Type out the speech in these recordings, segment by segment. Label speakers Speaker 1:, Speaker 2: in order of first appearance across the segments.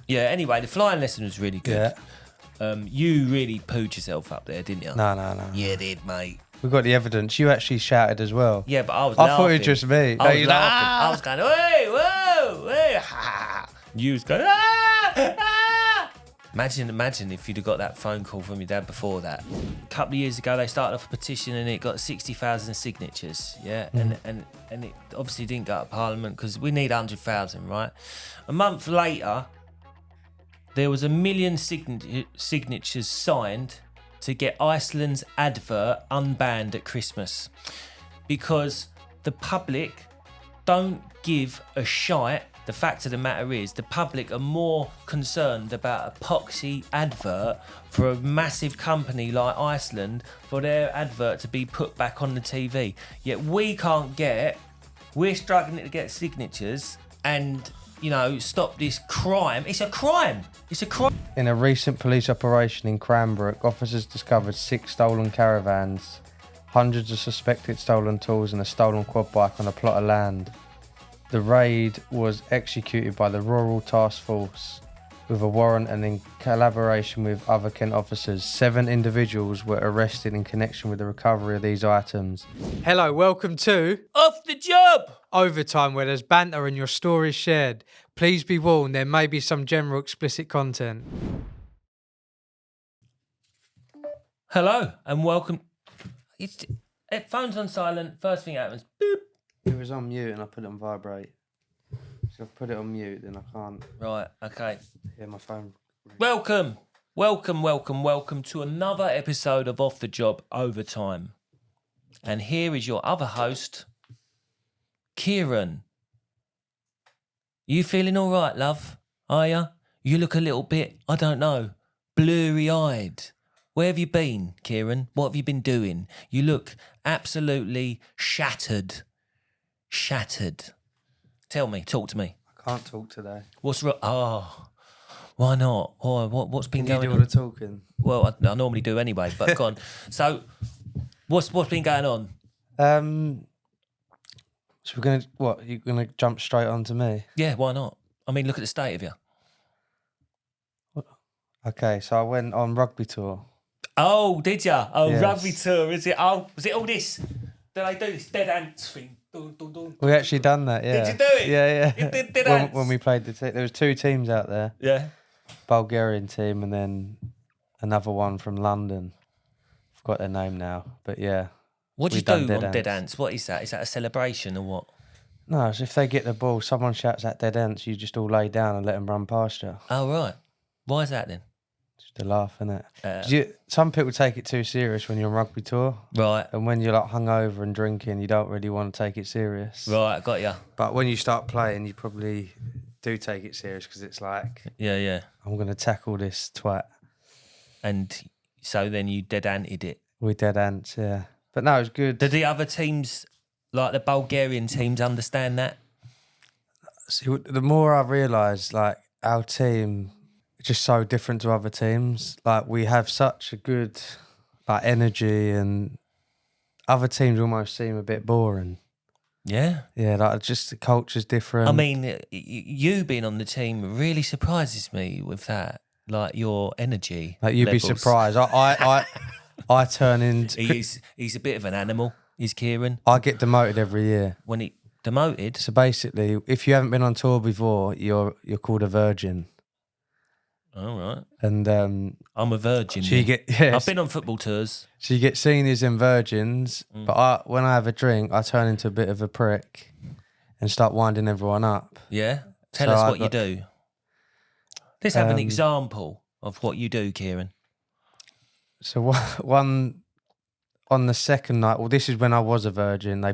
Speaker 1: Yeah, anyway, the flying lesson was really good.
Speaker 2: Yeah.
Speaker 1: You really pooed yourself up there, didn't you?
Speaker 2: No.
Speaker 1: You did, mate.
Speaker 2: We've got the evidence. You actually shouted as well.
Speaker 1: Yeah, but I was
Speaker 2: I
Speaker 1: laughing.
Speaker 2: thought it was just me.
Speaker 1: I was
Speaker 2: you're
Speaker 1: laughing.
Speaker 2: like,
Speaker 1: I was going, hey, whoa, hey, ha. You was going, ah. Imagine if you'd have got that phone call from your dad before that. A couple of years ago, they started off a petition and it got 60,000 signatures. Yeah, and it obviously didn't go to Parliament because we need 100,000, right? A month later, there was 1 million signatures signed to get Iceland's advert unbanned at Christmas because the public don't give a shite. The fact of the matter is the public are more concerned about a poxy advert for a massive company like Iceland for their advert to be put back on the TV. Yet we're struggling to get signatures and, stop this crime. It's a crime. It's a crime.
Speaker 2: In a recent police operation in Cranbrook, officers discovered 6 stolen caravans, hundreds of suspected stolen tools and a stolen quad bike on a plot of land. The raid was executed by the Rural Task Force with a warrant and in collaboration with other Kent officers. 7 individuals were arrested in connection with the recovery of these items. Hello, welcome to
Speaker 1: Off the Job!
Speaker 2: Overtime, where there's banter and your stories shared. Please be warned, there may be some general explicit content.
Speaker 1: Hello and welcome. Phone's on silent. First thing happens. Boop.
Speaker 2: It was on mute and I put it on vibrate. So if I put it on mute, then I can't.
Speaker 1: Right, okay.
Speaker 2: Yeah, my phone.
Speaker 1: Welcome to another episode of Off the Job Overtime. And here is your other host, Kieran. You feeling all right, love? Are you? You look a little bit, I don't know, blurry-eyed. Where have you been, Kieran? What have you been doing? You look absolutely shattered. Tell me, talk to me.
Speaker 2: I can't talk today.
Speaker 1: What's wrong? Oh, why not? Oh, what's been
Speaker 2: Can
Speaker 1: going
Speaker 2: you
Speaker 1: on?
Speaker 2: do all the talking?
Speaker 1: Well, I normally do anyway, but go on. So, what's been going on?
Speaker 2: So we're gonna what? You're gonna jump straight onto me?
Speaker 1: Yeah, why not? I mean, look at the state of you.
Speaker 2: Okay, so I went on rugby tour.
Speaker 1: Oh, did ya? Oh,
Speaker 2: Yes.
Speaker 1: rugby tour, is it? Oh, was it all this? Did I do this dead ants thing? Dun, dun, dun,
Speaker 2: We actually done that, yeah.
Speaker 1: Did you do it?
Speaker 2: Yeah.
Speaker 1: You did dead ants?
Speaker 2: when we played the team, there was 2 teams out there.
Speaker 1: Yeah.
Speaker 2: Bulgarian team and then another one from London. Forgot their name now, but yeah.
Speaker 1: What do you
Speaker 2: We've done
Speaker 1: do
Speaker 2: dead
Speaker 1: on dead
Speaker 2: ants.
Speaker 1: ants? What is that? Is that a celebration or what?
Speaker 2: No, so if they get the ball, someone shouts at dead ants, you just all lay down and let them run past you.
Speaker 1: Oh, right. Why is that then?
Speaker 2: Just a laugh, innit? Some people take it too serious when you're on rugby tour.
Speaker 1: Right.
Speaker 2: And when you're like hungover and drinking, you don't really want to take it serious.
Speaker 1: Right, got ya.
Speaker 2: But when you start playing, you probably do take it serious because it's like,
Speaker 1: Yeah.
Speaker 2: I'm going to tackle this twat.
Speaker 1: And so then you dead anted it.
Speaker 2: We dead ants, yeah. But no, it was good.
Speaker 1: Did the other teams, like the Bulgarian teams, understand that?
Speaker 2: See, the more I realise, like, our team is just so different to other teams. Like, we have such a good, like, energy and other teams almost seem a bit boring.
Speaker 1: Yeah.
Speaker 2: Yeah, like, just the culture's different.
Speaker 1: I mean, you being on the team really surprises me with that. Like your energy.
Speaker 2: Like, you'd
Speaker 1: levels.
Speaker 2: be surprised. I turn into...
Speaker 1: He's a bit of an animal, is Kieran.
Speaker 2: I get demoted every year.
Speaker 1: When he demoted?
Speaker 2: So basically, if you haven't been on tour before, you're called a virgin.
Speaker 1: All right.
Speaker 2: And
Speaker 1: I'm a virgin.
Speaker 2: so you get, yes,
Speaker 1: I've been on football tours.
Speaker 2: so you get seniors and virgins, but when I have a drink, I turn into a bit of a prick and start winding everyone up.
Speaker 1: Yeah? Tell
Speaker 2: So
Speaker 1: us
Speaker 2: I
Speaker 1: what you do. Let's have an example of what you do, Kieran.
Speaker 2: So one on the second night, well, this is when I was a virgin.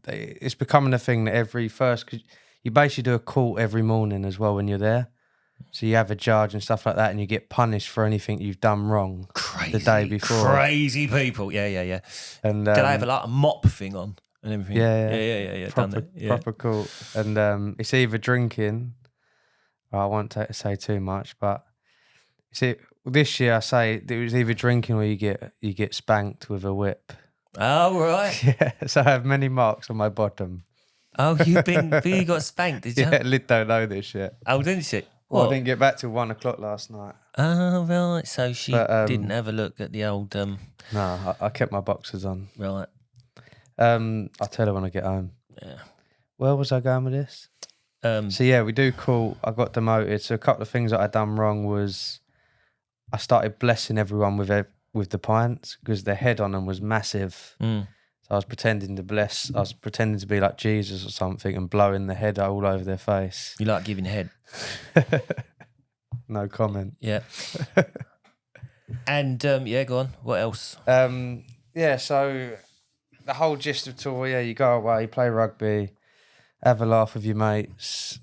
Speaker 2: It's becoming a thing that cause you basically do a court every morning as well when you're there. So you have a judge and stuff like that, and you get punished for anything you've done wrong the day before.
Speaker 1: Crazy people. Yeah.
Speaker 2: And
Speaker 1: Did I have a mop thing on and everything? Yeah. Done that. Yeah.
Speaker 2: Proper court. And it's either drinking. I won't say too much, but see, this year I say it was either drinking or you get spanked with a whip.
Speaker 1: Oh, right.
Speaker 2: Yeah, so I have many marks on my bottom.
Speaker 1: Oh, you got spanked, did you?
Speaker 2: Yeah, Lid don't know this yet.
Speaker 1: Oh, didn't she?
Speaker 2: Well, I
Speaker 1: What?
Speaker 2: didn't get back till 1 o'clock last night.
Speaker 1: Oh, right. So she
Speaker 2: But,
Speaker 1: didn't have a look at the old.
Speaker 2: No, I kept my boxers on.
Speaker 1: Right.
Speaker 2: I'll tell her when I get home.
Speaker 1: Yeah.
Speaker 2: Where was I going with this? So yeah, we do call. I got demoted. So a couple of things that I done wrong was I started blessing everyone with the pints because their head on them was massive.
Speaker 1: Mm.
Speaker 2: So I was pretending to bless. I was pretending to be like Jesus or something and blowing the head all over their face.
Speaker 1: You like giving head.
Speaker 2: No comment.
Speaker 1: Yeah. And yeah, go on. What else?
Speaker 2: Yeah. So the whole gist of tour, yeah, you go away, play rugby, have a laugh with your mates.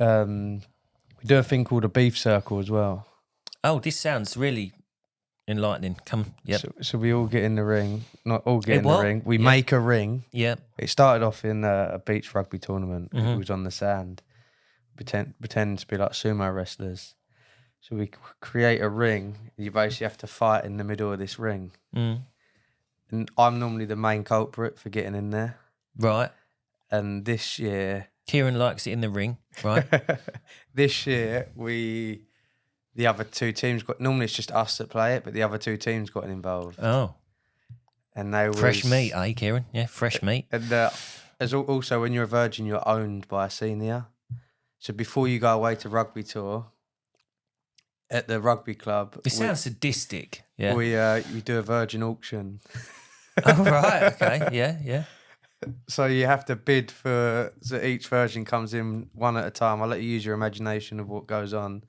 Speaker 2: We do a thing called a beef circle as well.
Speaker 1: Oh, this sounds really enlightening. Come, yep.
Speaker 2: So we all get in the ring. Not all get in the
Speaker 1: what?
Speaker 2: ring. We
Speaker 1: Yeah.
Speaker 2: make a ring.
Speaker 1: Yeah.
Speaker 2: It started off in a beach rugby tournament.
Speaker 1: Mhm.
Speaker 2: It was on the sand. Pretending to be like sumo wrestlers. So we create a ring. You basically have to fight in the middle of this ring.
Speaker 1: Mm.
Speaker 2: And I'm normally the main culprit for getting in there.
Speaker 1: Right.
Speaker 2: And this year...
Speaker 1: Kieran likes it in the ring, right?
Speaker 2: This year, the other two teams got... Normally it's just us that play it, but the other two teams got involved.
Speaker 1: Oh.
Speaker 2: And they
Speaker 1: Fresh meat, eh, Kieran? Yeah, fresh meat.
Speaker 2: And as also, when you're a virgin, you're owned by a senior. So before you go away to rugby tour, at the rugby club...
Speaker 1: This sounds sadistic. Yeah.
Speaker 2: We do a virgin auction.
Speaker 1: Oh, right. Okay. Yeah, yeah.
Speaker 2: So you have to bid for... So each virgin comes in one at a time. I'll let you use your imagination of what goes on.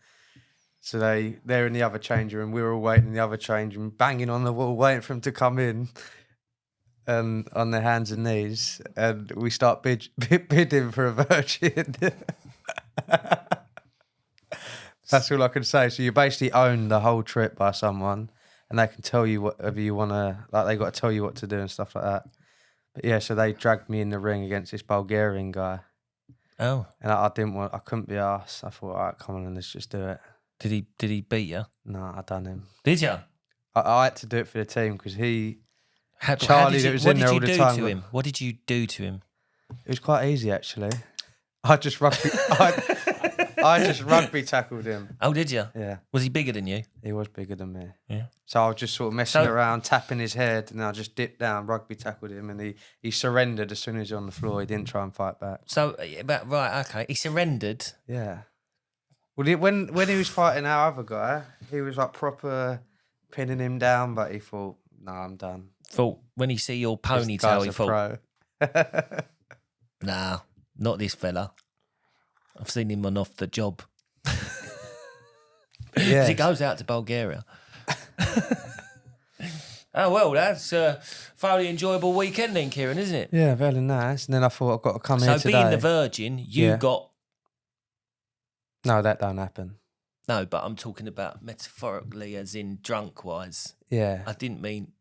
Speaker 2: So they're in the other change room. We're all waiting in the other change room, banging on the wall, waiting for them to come in, and on their hands and knees. And we start bidding for a virgin. That's all I can say. So you basically own the whole trip by someone, and they can tell you whatever you want to... Like, they got to tell you what to do and stuff like that. But yeah, so they dragged me in the ring against this Bulgarian guy.
Speaker 1: Oh.
Speaker 2: And I couldn't be arsed. I thought, all right, come on, let's just do it.
Speaker 1: Did he beat you?
Speaker 2: No, I done him.
Speaker 1: Did you?
Speaker 2: I had to do it for the team because Charlie that was
Speaker 1: what
Speaker 2: in there all
Speaker 1: did
Speaker 2: the
Speaker 1: you
Speaker 2: time.
Speaker 1: do to him? What did you do to him?
Speaker 2: It was quite easy actually. I just rugby tackled him.
Speaker 1: Oh, did you?
Speaker 2: Yeah.
Speaker 1: Was he bigger than you?
Speaker 2: He was bigger than me.
Speaker 1: Yeah.
Speaker 2: So I was just sort of messing around, tapping his head, and I just dipped down, rugby tackled him, and he surrendered as soon as he was on the floor. He didn't try and fight back.
Speaker 1: So, right, okay. He surrendered.
Speaker 2: Yeah. Well, when he was fighting our other guy, he was like proper pinning him down, but he thought, "Nah, I'm done."
Speaker 1: Thought when he see your ponytail, he thought, "Nah, not this fella. I've seen him on Off the Job."
Speaker 2: Yeah.
Speaker 1: He goes out to Bulgaria. Oh, well, that's a thoroughly enjoyable weekend then, Kieran, isn't it?
Speaker 2: Yeah, very nice. And then I thought I've got to come here
Speaker 1: So
Speaker 2: today.
Speaker 1: being the virgin, you got...
Speaker 2: No, that don't happen.
Speaker 1: No, but I'm talking about metaphorically as in drunk-wise.
Speaker 2: Yeah.
Speaker 1: I didn't mean...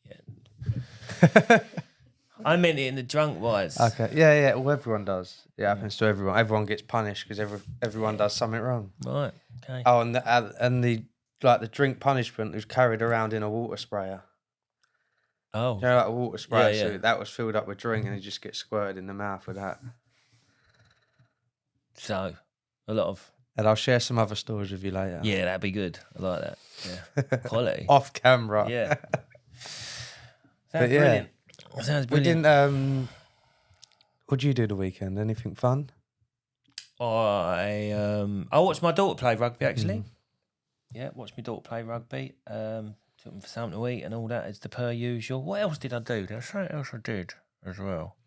Speaker 1: Yeah. I meant it in the drunk-wise.
Speaker 2: Okay. Yeah. Well, everyone does. It happens to everyone. Everyone gets punished because everyone does something wrong.
Speaker 1: Right, okay.
Speaker 2: Oh, and the drink punishment was carried around in a water sprayer.
Speaker 1: Oh.
Speaker 2: You know, like a water sprayer,
Speaker 1: Yeah.
Speaker 2: so that was filled up with drink and he just gets squirted in the mouth with that.
Speaker 1: So, a lot of...
Speaker 2: And I'll share some other stories with you later.
Speaker 1: Yeah, that'd be good. I like that. Yeah. Quality.
Speaker 2: Off camera.
Speaker 1: Yeah.
Speaker 2: But yeah.
Speaker 1: Brilliant. Sounds brilliant.
Speaker 2: We didn't... What'd you do the weekend? Anything fun?
Speaker 1: I watched my daughter play rugby, actually. Yeah, watched my daughter play rugby. Took them for something to eat and all that as the per usual. What else did I do? There's something else I did as well.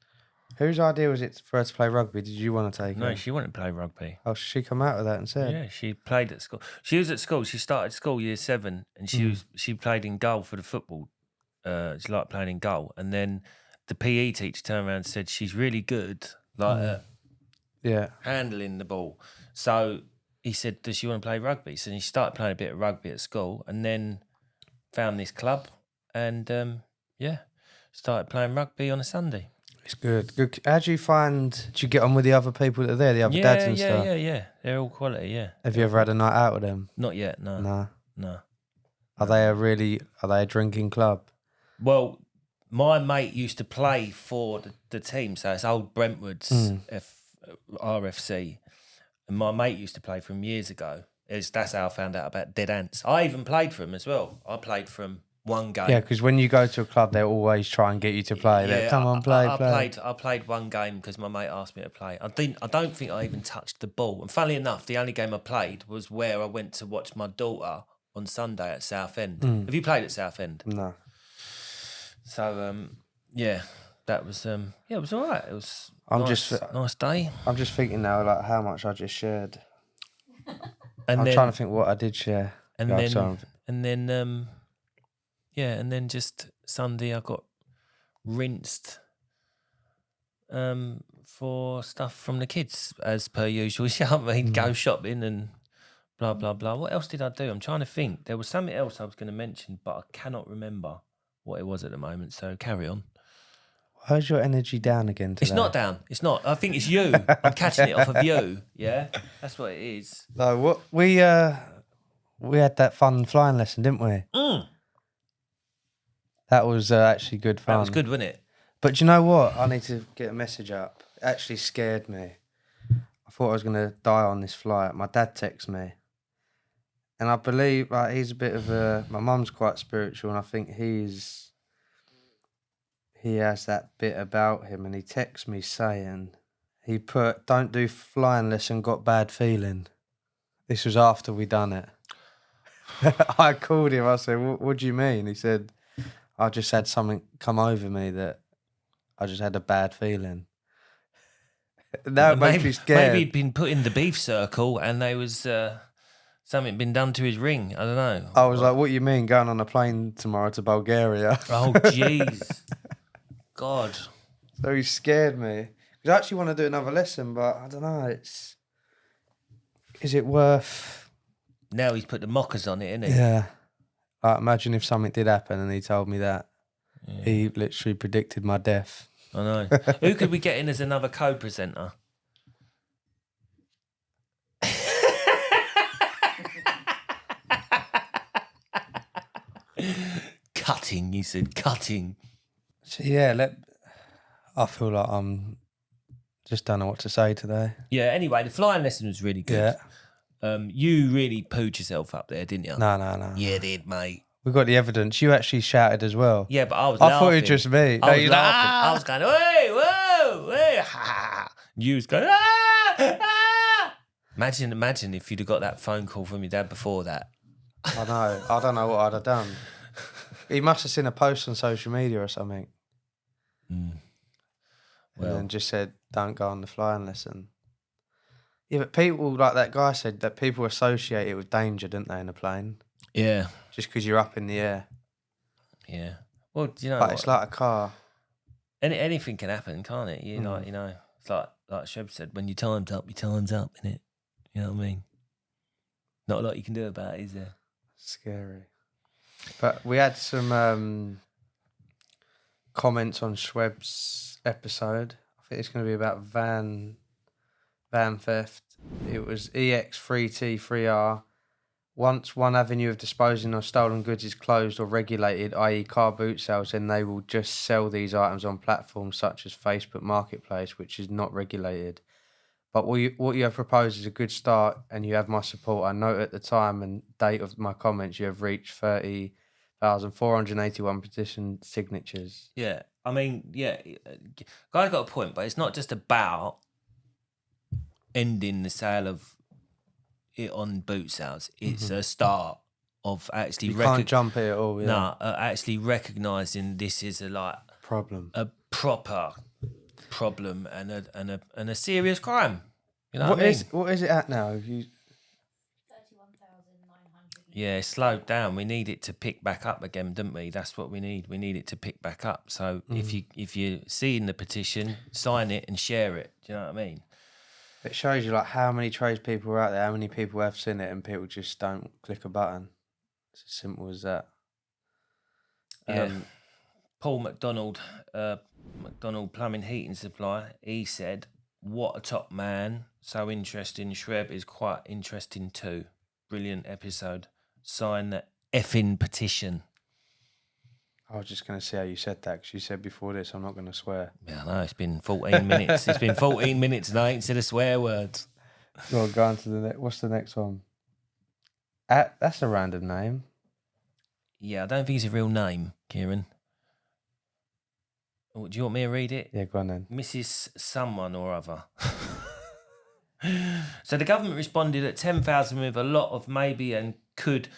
Speaker 2: Whose idea was it for her to play rugby? Did you want to take
Speaker 1: No,
Speaker 2: her?
Speaker 1: she wanted to play rugby.
Speaker 2: Oh, she come out with that and said?
Speaker 1: Yeah, she played at school. She was at school. She started school year 7 and she played in goal for the football. She liked playing in goal. And then the PE teacher turned around and said she's really good, like handling the ball. So he said, does she want to play rugby? So she started playing a bit of rugby at school and then found this club and, started playing rugby on a Sunday.
Speaker 2: It's good. Good. How do you get on with the other people that are there, the other dads and stuff?
Speaker 1: Yeah. They're all quality, yeah.
Speaker 2: Have you ever had a night out with them?
Speaker 1: Not yet, no.
Speaker 2: No. Are they a drinking club?
Speaker 1: Well, my mate used to play for the team, so it's old Brentwood's RFC. And my mate used to play for him years ago. That's how I found out about Dead Ants. I even played for him as well. I played for him one game.
Speaker 2: Yeah, because when you go to a club, they'll always try and get you to play.
Speaker 1: Yeah,
Speaker 2: Come on, play.
Speaker 1: I played one game because my mate asked me to play. I don't think I even touched the ball. And funnily enough, the only game I played was where I went to watch my daughter on Sunday at Southend. Have you played at Southend?
Speaker 2: No.
Speaker 1: So yeah, that was it was all right. It was nice day.
Speaker 2: I'm just thinking now, like how much I just shared.
Speaker 1: And
Speaker 2: I'm trying to think what I did share.
Speaker 1: And then just Sunday I got rinsed for stuff from the kids as per usual. You know what I mean? Go shopping and blah blah blah. What else did I do? I'm trying to think. There was something else I was going to mention, but I cannot remember what it was at the moment. So carry on.
Speaker 2: How's your energy down again today?
Speaker 1: It's not down. It's not. I think it's you. I'm catching it off of you. Yeah, that's what it is.
Speaker 2: No, what we had that fun flying lesson, didn't we? That was actually good fun.
Speaker 1: That was good, wasn't it?
Speaker 2: But you know what? I need to get a message up. It actually scared me. I thought I was going to die on this flight. My dad texted me. And I believe like he's a bit of my mum's quite spiritual, and I think he has that bit about him, and he texts me saying, he put, "Don't do flying lesson, got bad feeling." This was after we done it. I called him, I said, what do you mean? He said, I just had something come over me that I just had a bad feeling. Now it makes me scared.
Speaker 1: Maybe he'd been put in the beef circle and there was something been done to his ring. I don't know.
Speaker 2: I was like, what do you mean going on a plane tomorrow to Bulgaria?
Speaker 1: Oh, jeez. God.
Speaker 2: So he scared me. Because I actually want to do another lesson, but I don't know. Is it worth...
Speaker 1: Now he's put the mockers on it, isn't he?
Speaker 2: Yeah. Imagine if something did happen and he told me that. Yeah. He literally predicted my death.
Speaker 1: I know. Who could we get in as another co-presenter? Cutting, you said cutting.
Speaker 2: So yeah, I feel like I'm just don't know what to say today.
Speaker 1: Yeah, anyway, the flying lesson was really good.
Speaker 2: Yeah.
Speaker 1: You really pooed yourself up there, didn't you?
Speaker 2: No.
Speaker 1: You did, mate.
Speaker 2: We got the evidence. You actually shouted as well.
Speaker 1: Yeah, but I was laughing.
Speaker 2: I thought it was just me.
Speaker 1: I was laughing. I was going, hey, whoa, hey, ha. You was going, ah. Imagine if you'd have got that phone call from your dad before that.
Speaker 2: I know. I don't know what I'd have done. He must have seen a post on social media or something. Well, and then just said, don't go on the flying lesson. Yeah, but people, like that guy said, that people associate it with danger, didn't they, in a plane?
Speaker 1: Yeah.
Speaker 2: Just because you're up in the air.
Speaker 1: Yeah. Well, do you know
Speaker 2: But it's like a car.
Speaker 1: Anything can happen, can't it? You know, it's like Sheb said, when your time's up, innit? You know what I mean? Not a lot you can do about it, is there?
Speaker 2: Scary. But we had some comments on Schweb's episode. I think it's going to be about van theft. It was EX3T3R. Once one avenue of disposing of stolen goods is closed or regulated, i.e. car boot sales, then they will just sell these items on platforms such as Facebook Marketplace, which is not regulated. But what you have proposed is a good start, and you have my support. I note at the time and date of my comments, you have reached 30,481 petition signatures.
Speaker 1: Yeah, I mean, yeah, guy's got a point, but it's not just about ending the sale of it on boot sales. It's a start of actually...
Speaker 2: You can't jump it at all, yeah.
Speaker 1: No, actually recognising this is a proper problem and a serious crime. You know what I mean?
Speaker 2: What is it at now?
Speaker 3: 31,900.
Speaker 1: Yeah, it's slowed down. We need it to pick back up again, don't we? That's what we need. We need it to pick back up. So if you see in the petition, sign it and share it. Do you know what I mean?
Speaker 2: It shows you like how many tradespeople are out there, how many people have seen it, and people just don't click a button. It's as simple as that.
Speaker 1: Yeah. Paul McDonald Plumbing Heating Supply, he said, what a top man. So interesting. Shreb is quite interesting too. Brilliant episode. Sign the effing petition.
Speaker 2: I was just going to see how you said that, because you said before this, I'm not going to swear.
Speaker 1: Yeah, I know, it's been 14 minutes. It's been 14 minutes and I ain't said a swear word.
Speaker 2: Go on to the next. What's the next one? That's a random name.
Speaker 1: Yeah, I don't think it's a real name, Kieran. Oh, do you want me to read it?
Speaker 2: Yeah, go on then.
Speaker 1: Mrs. Someone or other. So the government responded at 10,000 with a lot of maybe and could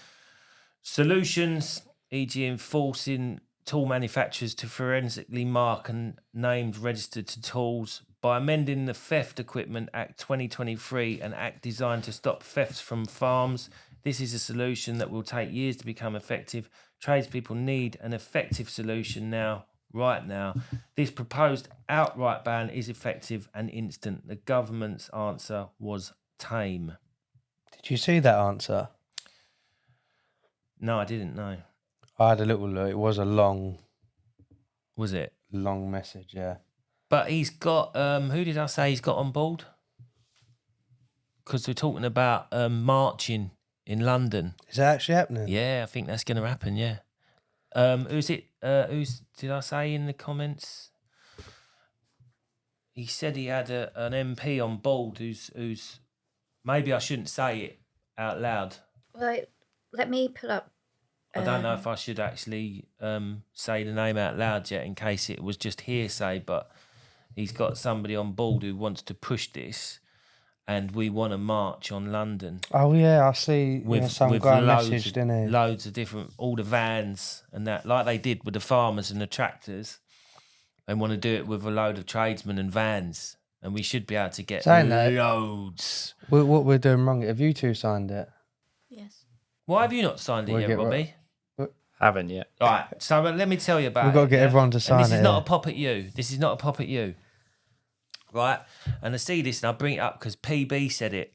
Speaker 1: solutions, e.g. enforcing tool manufacturers to forensically mark and names registered to tools by amending the Theft Equipment Act 2023, an act designed to stop thefts from farms. This is a solution that will take years to become effective. Tradespeople need an effective solution now, right now. This proposed outright ban is effective and instant. The government's answer was tame.
Speaker 2: Did you see that answer?
Speaker 1: No, I didn't know.
Speaker 2: I had a little look. It was a long
Speaker 1: Was it?
Speaker 2: message, yeah.
Speaker 1: But he's got, who did I say he's got on board? Because we're talking about marching in London.
Speaker 2: Is that actually happening?
Speaker 1: Yeah, I think that's going to happen, yeah. Who's it? Who's did I say in the comments? He said he had an MP on board who's maybe I shouldn't say it out loud.
Speaker 3: Well, let me pull up.
Speaker 1: I don't know if I should actually say the name out loud yet in case it was just hearsay, but he's got somebody on board who wants to push this, and we want to march on London.
Speaker 2: Oh, yeah, I see.
Speaker 1: With
Speaker 2: Some guy
Speaker 1: loads,
Speaker 2: messaged, didn't he?
Speaker 1: loads of different, all the vans and that, like they did with the farmers and the tractors. They want to do it with a load of tradesmen and vans, and we should be able to get loads.
Speaker 2: What we're doing wrong, have you two signed it?
Speaker 3: Yes.
Speaker 1: Why have you not signed it
Speaker 2: We'll
Speaker 1: yet,
Speaker 2: get
Speaker 1: Robbie?
Speaker 4: Haven't yet.
Speaker 1: All right, so let me tell you about it.
Speaker 2: We've got to get everyone to sign
Speaker 1: and this
Speaker 2: it.
Speaker 1: is not a pop at you. This is not a pop at you. Right? And I see this and I bring it up because PB said it.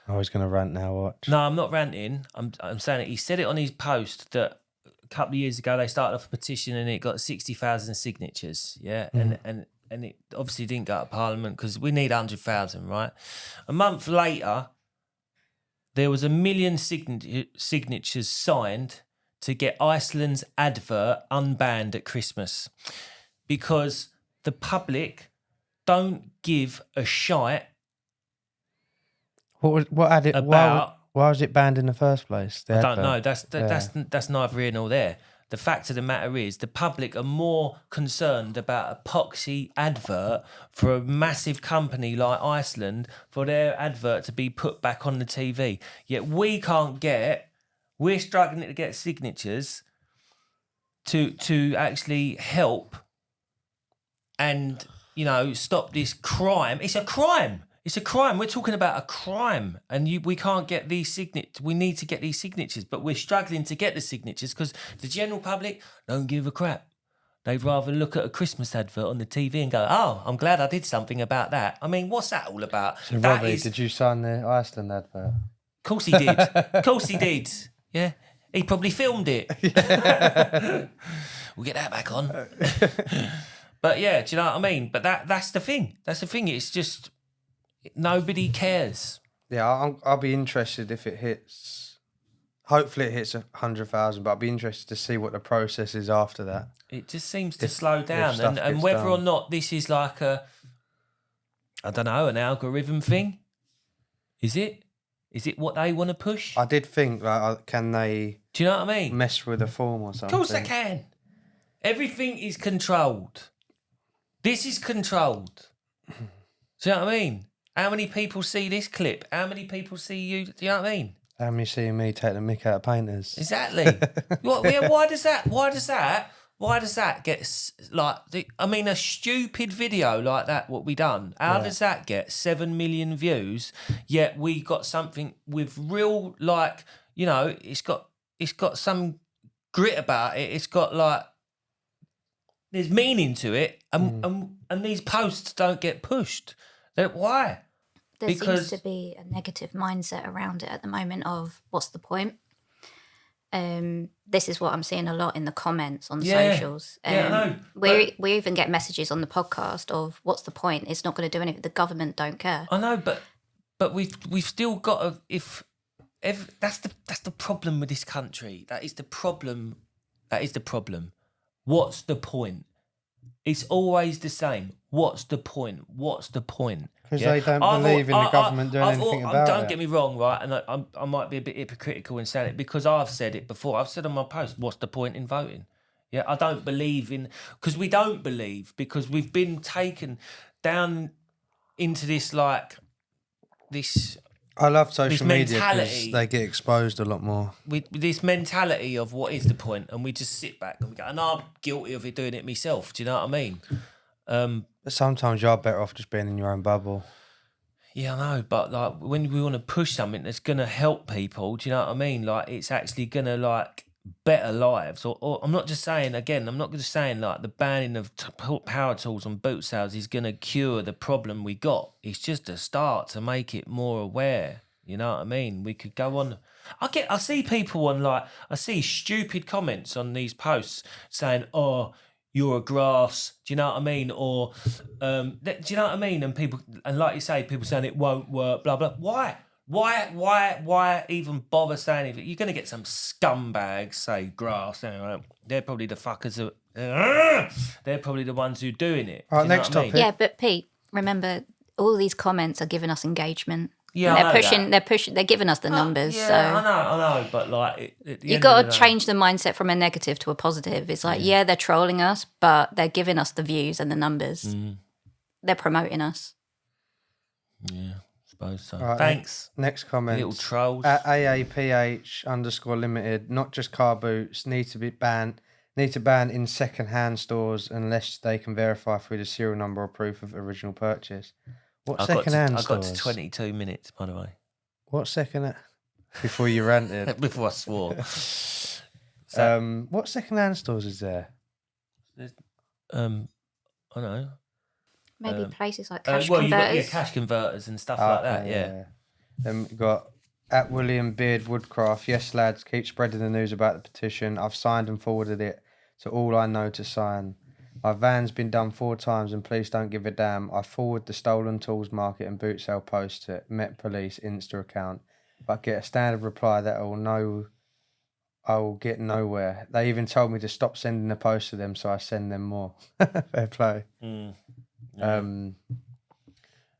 Speaker 2: I was going to rant now, watch.
Speaker 1: No, I'm not ranting. I'm saying it. He said it on his post that a couple of years ago they started off a petition and it got 60,000 signatures. Yeah. And it obviously didn't go to Parliament because we need 100,000, right? A month later, there was 1 million signatures signed to get Iceland's advert unbanned at Christmas because the public don't give a shite
Speaker 2: What added
Speaker 1: about.
Speaker 2: Why was it banned in the first place?
Speaker 1: I don't know. That's neither here nor there. The fact of the matter is, the public are more concerned about a poxy advert for a massive company like Iceland for their advert to be put back on the TV. Yet we're struggling to get signatures to actually help and, stop this crime. It's a crime. It's a crime. We're talking about a crime, and we can't get these signatures. We need to get these signatures, but we're struggling to get the signatures because the general public don't give a crap. They'd rather look at a Christmas advert on the TV and go, "Oh, I'm glad I did something about that." I mean, what's that all about?
Speaker 2: So, Robbie, did you sign the Iceland advert?
Speaker 1: Of course he did. Of course he did. Yeah, he probably filmed it. We'll get that back on. But yeah, do you know what I mean? But that's the thing. That's the thing. It's just. Nobody cares.
Speaker 2: Yeah, I'll be interested if it hits. Hopefully, it hits 100,000. But I'll be interested to see what the process is after that.
Speaker 1: It just seems to slow down, and whether or not this is like an algorithm thing. Is it? Is it what they want to push?
Speaker 2: I did think, can they?
Speaker 1: Do you know what I mean?
Speaker 2: Mess with the form or something?
Speaker 1: Of course they can. Everything is controlled. This is controlled. Do you know what I mean? How many people see this clip? How many people see you? Do you know what I mean?
Speaker 2: How many see me take the mick out of painters?
Speaker 1: Exactly. Why does that get a stupid video like that? What we done? How does that get 7 million views? Yet we got something with real it's got some grit about it. It's got there's meaning to it, and these posts don't get pushed. Why?
Speaker 3: There seems to be a negative mindset around it at the moment of what's the point? This is what I'm seeing a lot in the comments on socials.
Speaker 1: I know.
Speaker 3: We even get messages on the podcast of what's the point? It's not going to do anything. The government don't care.
Speaker 1: I know, but we've still got to that's the problem with this country. That is the problem. What's the point? It's always the same. What's the point? What's the point?
Speaker 2: Because they don't believe in the government doing anything about it.
Speaker 1: Don't get me wrong, right? And I might be a bit hypocritical in saying it because I've said it before. I've said on my post, what's the point in voting? Yeah, I don't believe in... Because we don't believe, because we've been taken down into this, like, this...
Speaker 2: I love social media because they get exposed a lot more.
Speaker 1: With this mentality of what is the point, and we just sit back and we go, and I'm guilty of doing it myself. Do you know what I mean?
Speaker 2: But sometimes you're better off just being in your own bubble.
Speaker 1: Yeah, I know, but like when we want to push something that's gonna help people, do you know what I mean? Like it's actually gonna like better lives. Or I'm not just saying again. I'm not just saying like the banning of power tools on boot sales is gonna cure the problem we got. It's just a start to make it more aware. You know what I mean? We could go on. I see people on I see stupid comments on these posts saying, "Oh, you're a grass." Do you know what I mean? Or do you know what I mean? And people, and like you say, people saying it won't work. Blah blah. Why even bother saying it? You're going to get some scumbags say grass. They're probably the fuckers. They're probably the ones who are doing it.
Speaker 2: All right, next topic.
Speaker 3: Yeah, but Pete, remember, all these comments are giving us engagement.
Speaker 1: Yeah,
Speaker 3: they're giving us the numbers.
Speaker 1: Yeah,
Speaker 3: so.
Speaker 1: I know, but like...
Speaker 3: You got to change the mindset from a negative to a positive. It's like, yeah, they're trolling us, but they're giving us the views and the numbers. They're promoting us.
Speaker 1: Yeah, I suppose so.
Speaker 2: Right,
Speaker 1: thanks.
Speaker 2: Next comment.
Speaker 1: Little trolls.
Speaker 2: At AAPH_limited, not just car boots, need to ban in second-hand stores unless they can verify through the serial number or proof of original purchase. What second-hand stores?
Speaker 1: I got to 22 minutes, by the way.
Speaker 2: What second? Before you ranted.
Speaker 1: Before I swore.
Speaker 2: What second-hand stores is there?
Speaker 1: I don't know.
Speaker 3: Maybe places like cash
Speaker 1: well,
Speaker 3: converters.
Speaker 1: You've got cash converters and stuff like that, yeah.
Speaker 2: Then we've got at William Beard Woodcraft. Yes, lads, keep spreading the news about the petition. I've signed and forwarded it to all I know to sign. My van's been done 4 times and police don't give a damn. I forward the stolen tools market and boot sale post to Met Police Insta account, but get a standard reply that I will get nowhere. They even told me to stop sending the post to them, so I send them more. Fair play.
Speaker 1: Yeah.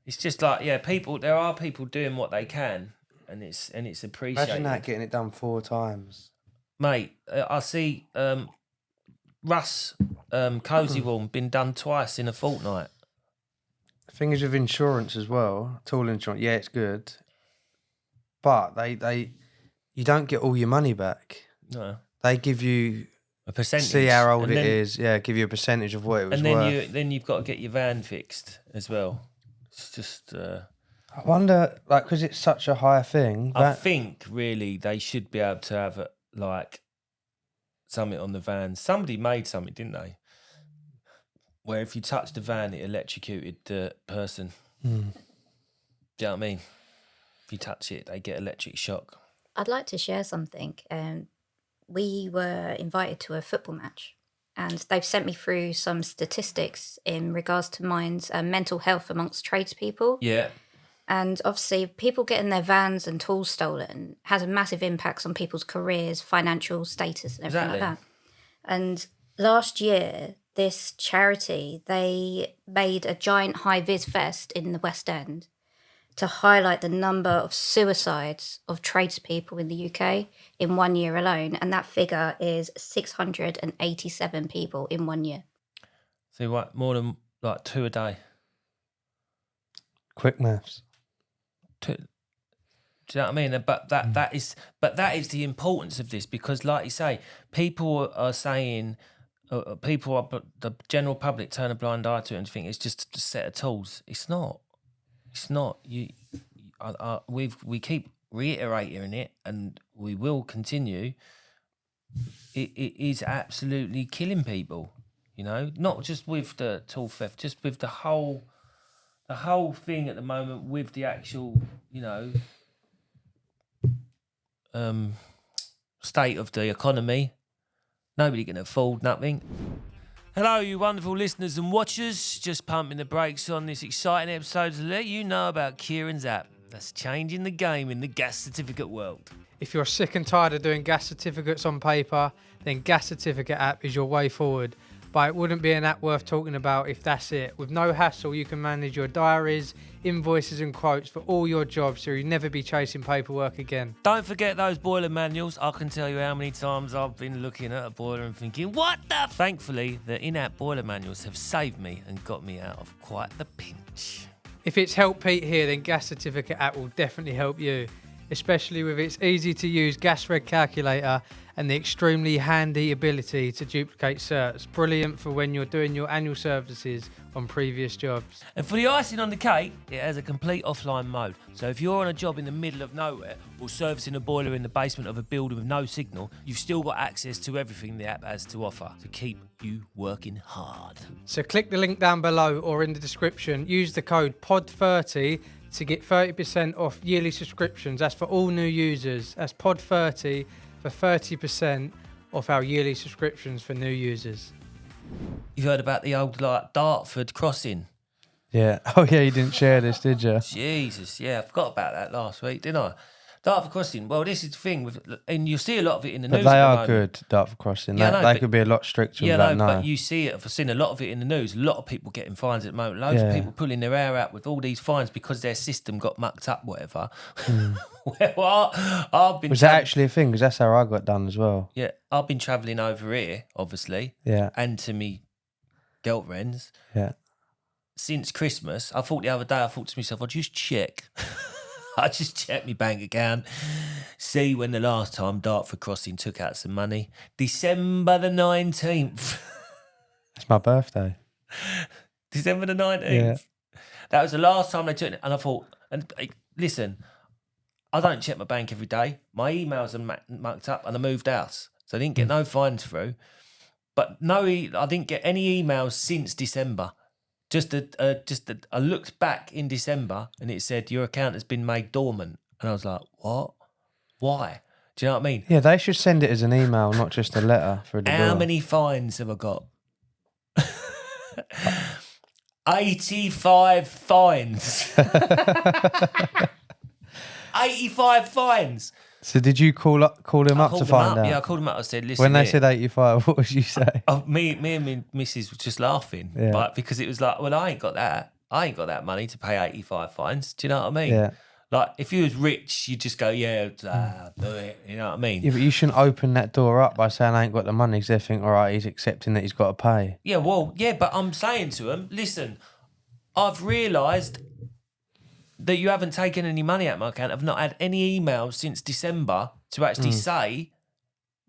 Speaker 1: It's just like, there are people doing what they can, and it's appreciated.
Speaker 2: Imagine that, getting it done 4 times.
Speaker 1: Mate, I see Russ Cozy Warm been done twice in a fortnight.
Speaker 2: The thing is with insurance as well, tool insurance, yeah, it's good, but you don't get all your money back.
Speaker 1: No.
Speaker 2: They give you
Speaker 1: a percentage.
Speaker 2: See how old it is. Yeah, give you a percentage of what it was worth.
Speaker 1: And then you've got to get your van fixed as well. It's just... I
Speaker 2: wonder, like, because it's such a high thing.
Speaker 1: I think, really, they should be able to have, something on the van. Somebody made something, didn't they? Where if you touched the van, it electrocuted the person. Do you know what I mean? If you touch it, they get electric shock.
Speaker 3: I'd like to share something. We were invited to a football match, and they've sent me through some statistics in regards to mine's mental health amongst tradespeople.
Speaker 1: Yeah.
Speaker 3: And obviously, people getting their vans and tools stolen has a massive impact on people's careers, financial status, and everything like that. And last year, this charity, they made a giant high-vis vest in the West End to highlight the number of suicides of tradespeople in the UK in 1 year alone. And that figure is 687 people in 1 year.
Speaker 1: So what, more than 2 a day?
Speaker 2: Quick maths.
Speaker 1: 2. Do you know what I mean? But that is the importance of this, because like you say, people are saying, the general public turn a blind eye to it and think it's just a set of tools. It's not. It's not. We keep reiterating it, and we will continue. It is absolutely killing people. You know, not just with the tool theft, just with the whole thing at the moment with the actual, state of the economy. Nobody can afford nothing. Hello, you wonderful listeners and watchers. Just pumping the brakes on this exciting episode to let you know about Kieran's app that's changing the game in the gas certificate world.
Speaker 4: If you're sick and tired of doing gas certificates on paper, then Gas Certificate app is your way forward. but it wouldn't be an app worth talking about if that's it. With no hassle, you can manage your diaries, invoices and quotes for all your jobs, so you'll never be chasing paperwork again.
Speaker 1: Don't forget those boiler manuals. I can tell you how many times I've been looking at a boiler and thinking, what the? Thankfully, the in-app boiler manuals have saved me and got me out of quite the pinch.
Speaker 4: If it's helped Pete here, then Gas Certificate app will definitely help you, especially with its easy-to-use gas reg calculator and the extremely handy ability to duplicate certs. Brilliant for when you're doing your annual services on previous jobs.
Speaker 1: And for the icing on the cake, it has a complete offline mode. So if you're on a job in the middle of nowhere or servicing a boiler in the basement of a building with no signal, you've still got access to everything the app has to offer to keep you working hard.
Speaker 4: So click the link down below or in the description. Use the code POD30 to get 30% off yearly subscriptions. That's for all new users. That's POD30 for 30% off our yearly subscriptions for new users.
Speaker 1: You heard about the old Dartford crossing?
Speaker 2: Yeah. Oh, yeah, you didn't share this, did you?
Speaker 1: Jesus, yeah, I forgot about that last week, didn't I? Dartford crossing. Well, this is the thing, and you'll see a lot of it in the
Speaker 2: But
Speaker 1: news.
Speaker 2: they
Speaker 1: at the
Speaker 2: are
Speaker 1: moment.
Speaker 2: good, Dartford Crossing.
Speaker 1: Yeah,
Speaker 2: They could be a lot stricter with
Speaker 1: Yeah,
Speaker 2: that
Speaker 1: no,
Speaker 2: now.
Speaker 1: but you see it. I've seen a lot of it in the news. A lot of people getting fines at the moment. Loads of people pulling their hair out with all these fines because their system got mucked up, whatever. Well, I've been.
Speaker 2: Was that actually a thing? Because that's how I got done as well.
Speaker 1: Yeah, I've been travelling over here, obviously.
Speaker 2: Yeah.
Speaker 1: And to me girlfriends.
Speaker 2: Yeah.
Speaker 1: Since Christmas, I thought to myself, I'll just check. I just checked my bank account, see when the last time Dartford Crossing took out some money. December the 19th.
Speaker 2: It's my birthday.
Speaker 1: December the 19th.
Speaker 2: Yeah.
Speaker 1: That was the last time they took it. And I thought, listen, I don't check my bank every day. My emails are mucked up and I moved house. So I didn't get no fines through. But I didn't get any emails since December. I looked back in December and it said your account has been made dormant, and I was like, what? Why? Do you know what I mean?
Speaker 2: Yeah, they should send it as an email, not just a letter for the
Speaker 1: How
Speaker 2: door.
Speaker 1: many fines have I got? 85 fines. 85 fines.
Speaker 2: So did you call him up to find out?
Speaker 1: Yeah, I called him up. I said, listen.
Speaker 2: When they said 85, what would you say?
Speaker 1: Me and my missus were just laughing,
Speaker 2: Yeah.
Speaker 1: but because it was like, well, I ain't got that. I ain't got that money to pay 85 fines. Do you know what I mean?
Speaker 2: Yeah.
Speaker 1: Like, if you was rich, you'd just go, yeah, do it. You know what I mean?
Speaker 2: Yeah, but you shouldn't open that door up by saying I ain't got the money, because they think, all right, he's accepting that he's got to pay.
Speaker 1: Yeah, well, yeah, but I'm saying to him, listen, I've realised that you haven't taken any money out of my account. I've not had any emails since December to actually say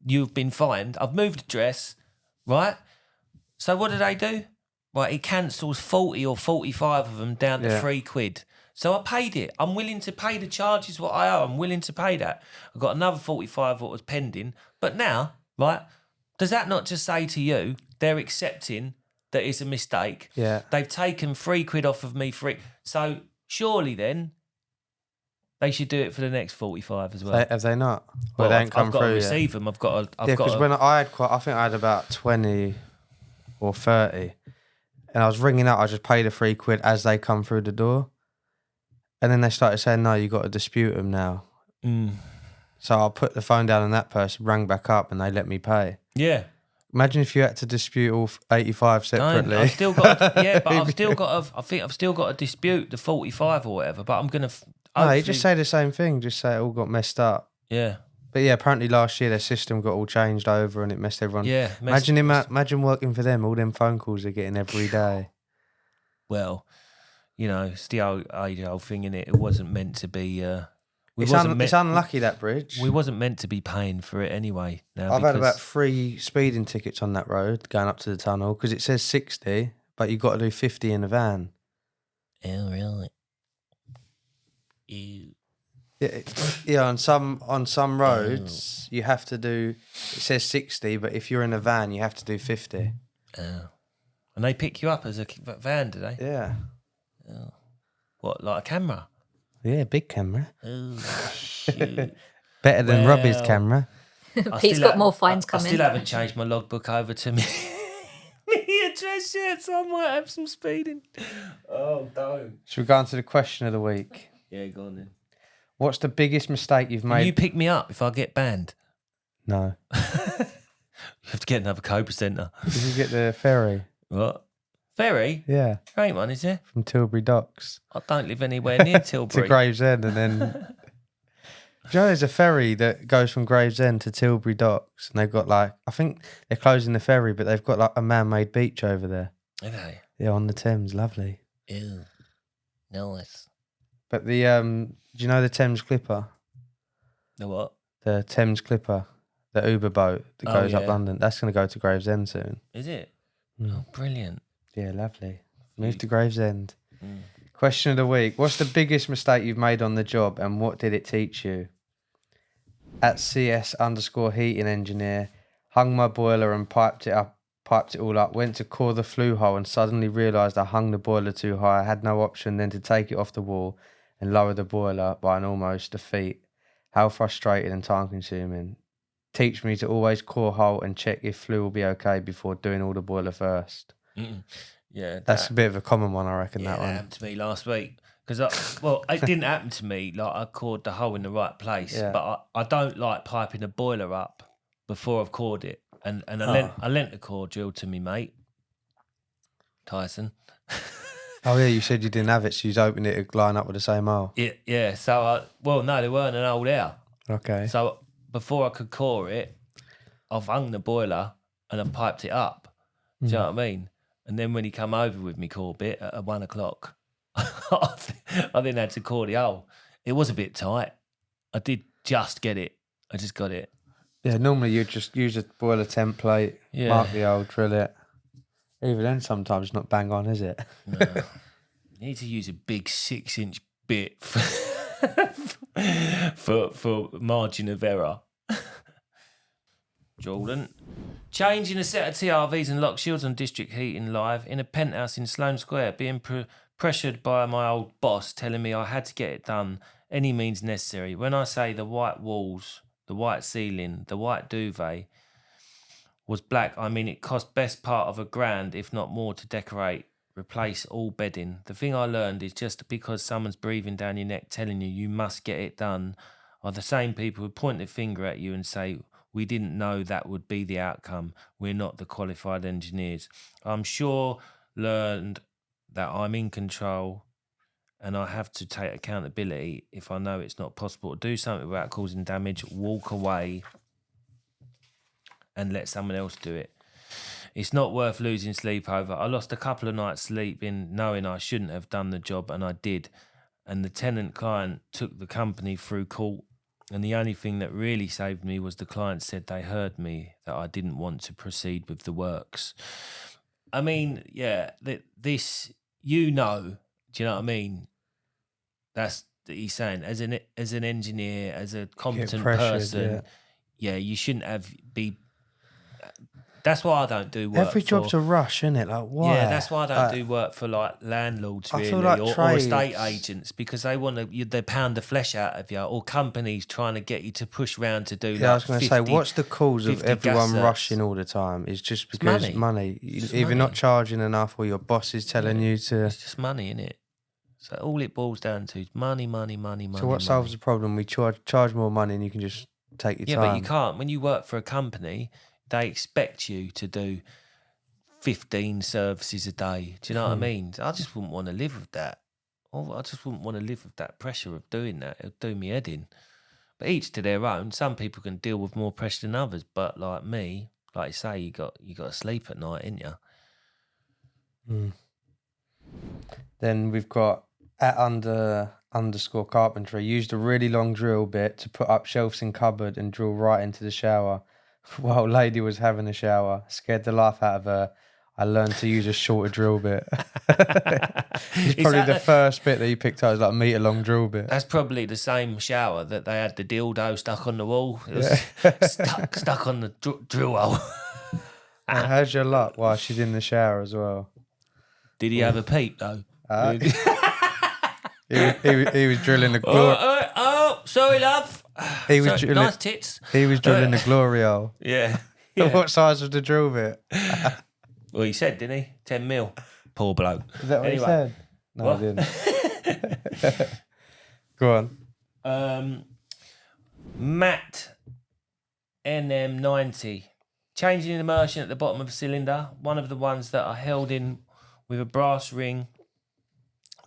Speaker 1: you've been fined. I've moved address, right? So what do they do? Right, he cancels 40 or 45 of them down to £3. So I paid it. I'm willing to pay the charges what I owe. I'm willing to pay that. I've got another 45 what was pending. But now, right, does that not just say to you they're accepting that it's a mistake?
Speaker 2: Yeah.
Speaker 1: They've taken £3 off of me for it. So surely then they should do it for the next 45 as well.
Speaker 2: Have they not? Well, they ain't come
Speaker 1: I've got
Speaker 2: through
Speaker 1: to
Speaker 2: yet.
Speaker 1: receive them. I've got to.
Speaker 2: Because when I think I had about 20 or 30, and I was ringing up, I just paid the £3 as they come through the door. And then they started saying, no, you got to dispute them now. So I put the phone down and that person rang back up and they let me pay.
Speaker 1: Yeah.
Speaker 2: Imagine if you had to dispute all 85 separately.
Speaker 1: I've still got to, but I've still got to, I think I've still got to dispute the 45 or whatever, but I'm going to...
Speaker 2: No, you just say the same thing. Just say it all got messed up.
Speaker 1: Yeah.
Speaker 2: But yeah, apparently last year their system got all changed over and it messed everyone.
Speaker 1: Yeah.
Speaker 2: Imagine working for them, all them phone calls they're getting every day.
Speaker 1: Well, you know, it's the old thing, innit? It wasn't meant to be...
Speaker 2: It's unlucky, that bridge.
Speaker 1: We wasn't meant to be paying for it anyway. Now
Speaker 2: I've had about 3 speeding tickets on that road going up to the tunnel because it says 60, but you've got to do 50 in a van.
Speaker 1: Oh, really? Ew.
Speaker 2: Yeah, on some roads you have to do. It says 60, but if you're in a van, you have to do 50.
Speaker 1: Oh. And they pick you up as a van, do they?
Speaker 2: Yeah.
Speaker 1: Oh. What, like a camera?
Speaker 2: Yeah, big camera.
Speaker 1: Oh, shoot.
Speaker 2: Better than Rugby's camera.
Speaker 3: Pete's got more fines coming.
Speaker 1: I still haven't changed my logbook over to me. Me address yet, so I might have some speeding. Oh, don't.
Speaker 2: Should we go on to the question of the week?
Speaker 1: Yeah, go on then.
Speaker 2: What's the biggest mistake you've
Speaker 1: Will
Speaker 2: made?
Speaker 1: you pick me up if I get banned?
Speaker 2: No.
Speaker 1: You have to get another Cobra Centre.
Speaker 2: Did you get the ferry?
Speaker 1: What? Ferry?
Speaker 2: Yeah,
Speaker 1: There ain't one, is there?
Speaker 2: from Tilbury Docks
Speaker 1: I don't live anywhere near
Speaker 2: to
Speaker 1: Tilbury.
Speaker 2: Gravesend, and then. Do you know there's a ferry that goes from Gravesend to Tilbury Docks, and they've got like, I think they're closing the ferry, but they've got like a man-made beach over there.
Speaker 1: Are they?
Speaker 2: Yeah, on the Thames, lovely.
Speaker 1: Ew. Nice.
Speaker 2: But the do you know the Thames Clipper?
Speaker 1: The what?
Speaker 2: The Thames Clipper, the Uber boat that goes up
Speaker 1: yeah.
Speaker 2: London. That's going to go to Gravesend soon.
Speaker 1: Is it?
Speaker 2: Mm.
Speaker 1: Oh, brilliant.
Speaker 2: Yeah, lovely. Move to Gravesend.
Speaker 1: Mm.
Speaker 2: Question of the week. What's the biggest mistake you've made on the job, and what did it teach you? At CS_heating engineer, hung my boiler and piped it all up, went to core the flue hole and suddenly realised I hung the boiler too high. I had no option then to take it off the wall and lower the boiler by an almost a feet. How frustrating and time consuming. Teach me to always core hole and check if flue will be okay before doing all the boiler first.
Speaker 1: Mm. Yeah.
Speaker 2: That's a bit of a common one, I reckon,
Speaker 1: Yeah,
Speaker 2: that
Speaker 1: that
Speaker 2: one.
Speaker 1: happened to me last week. Because, it didn't happen to me. Like, I cored the hole in the right place.
Speaker 2: Yeah.
Speaker 1: But I don't like piping a boiler up before I've cored it. And I lent the core drill to me mate, Tyson.
Speaker 2: Oh, yeah, you said you didn't have it, so you opened it to line up with the same hole.
Speaker 1: Yeah. So, no, they weren't an old air.
Speaker 2: Okay.
Speaker 1: So, before I could core it, I've hung the boiler and I piped it up. Do you know what I mean? And then when he come over with me core bit at 1 o'clock, I then had to core the hole. It was a bit tight. I did just get it. I just got it.
Speaker 2: Yeah, normally you just use a boiler template, mark the hole, drill it. Even then, sometimes it's not bang on, is it?
Speaker 1: No. You need to use a big 6-inch bit for margin of error. Jordan. Changing a set of TRVs and lock shields on district heating live in a penthouse in Sloane Square, being pressured by my old boss telling me I had to get it done any means necessary. When I say the white walls, the white ceiling, the white duvet was black, I mean it cost best part of $1,000, if not more, to decorate, replace all bedding. The thing I learned is just because someone's breathing down your neck telling you must get it done are the same people who point their finger at you and say, we didn't know that would be the outcome. We're not the qualified engineers. I'm sure learned that I'm in control and I have to take accountability. If I know it's not possible to do something without causing damage, walk away and let someone else do it. It's not worth losing sleep over. I lost a couple of nights sleeping knowing I shouldn't have done the job, and I did. And the tenant client took the company through court, and the only thing that really saved me was the client said they heard me, that I didn't want to proceed with the works. I mean, yeah, this, do you know what I mean? That's he's saying, as an engineer, as a competent person, yeah, you shouldn't be. That's why I don't do work.
Speaker 2: Every job's a rush, isn't it? Like, why?
Speaker 1: Yeah, that's why I don't do work for like landlords, really, or estate agents, because they want to they pound the flesh out of you, or companies trying to get you to push round to do.
Speaker 2: Yeah, I was going to say, what's the cause of everyone rushing all the time? It's just because money. Either not charging enough, or your boss is telling you to.
Speaker 1: It's just money, isn't it? So all it boils down to is money.
Speaker 2: So what solves the problem? We charge more money, and you can just take your time.
Speaker 1: Yeah, but you can't. When you work for a company, they expect you to do 15 services a day. Do you know what I mean? I just wouldn't want to live with that. I just wouldn't want to live with that pressure of doing that. It'll do me head in. But each to their own. Some people can deal with more pressure than others. But like me, like you say, you got to sleep at night, ain't you?
Speaker 2: Mm. Then we've got at underscore carpentry. Used a really long drill bit to put up shelves in cupboard and drill right into the shower. While lady was having a shower, scared the life out of her. I learned to use a shorter drill bit. It's probably the first bit that you picked up, is like a metre long drill bit.
Speaker 1: That's probably the same shower that they had the dildo stuck on the wall. It was stuck on the drill hole.
Speaker 2: How's your luck while she's in the shower as well?
Speaker 1: Did he have a peep though?
Speaker 2: He was drilling the glory.
Speaker 1: Oh, sorry, love.
Speaker 2: He was drilling,
Speaker 1: nice tits.
Speaker 2: He was drilling the glory hole.
Speaker 1: Yeah.
Speaker 2: What size was the drill bit?
Speaker 1: Well, he said, didn't he? 10 mil. Poor bloke.
Speaker 2: Is that what he said? No,
Speaker 1: what?
Speaker 2: I didn't. Go on.
Speaker 1: Matt NM90. changing an immersion at the bottom of a cylinder. One of the ones that are held in with a brass ring